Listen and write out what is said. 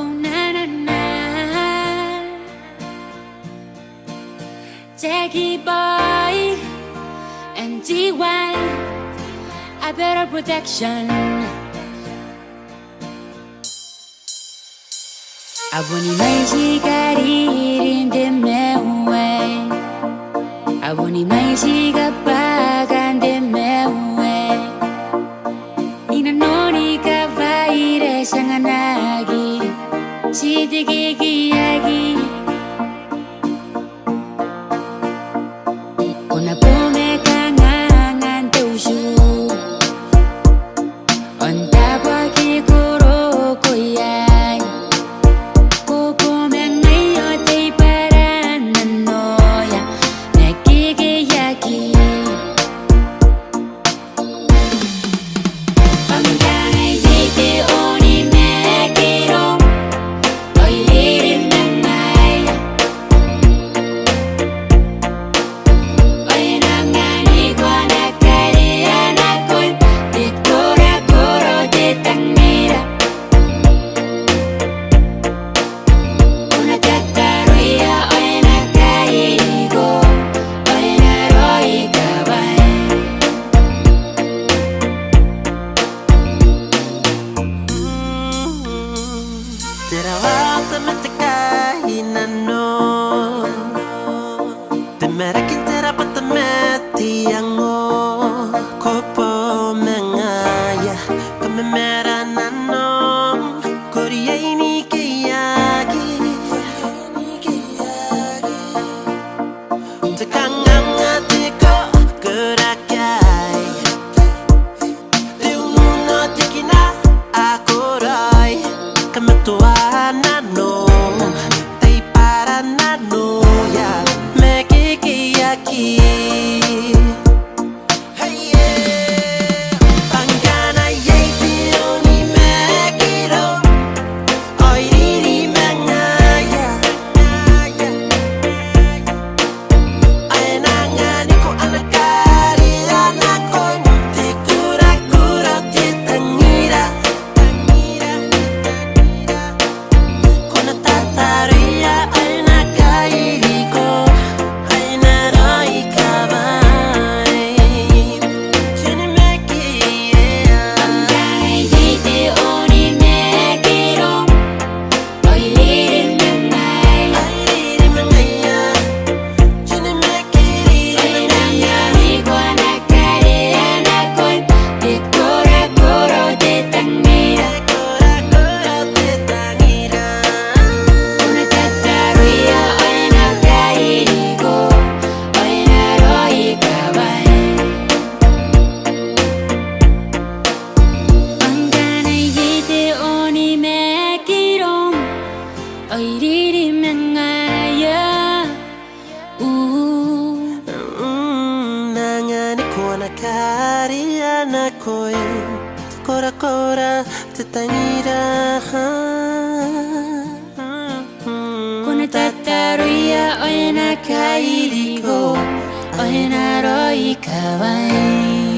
Oh na na na, Jackie Boy and G1, I better protection. 아버님 말시가 리린데 매우에 아버님 말시가 빠간데 매우에 이는 너니까 바이레 상하나기 시드기 기야기 오나 봄에 강한 도슈 언다과 기고로 고야 Kora tetangira Kuna tataruya oena kairigo oena roi kawaii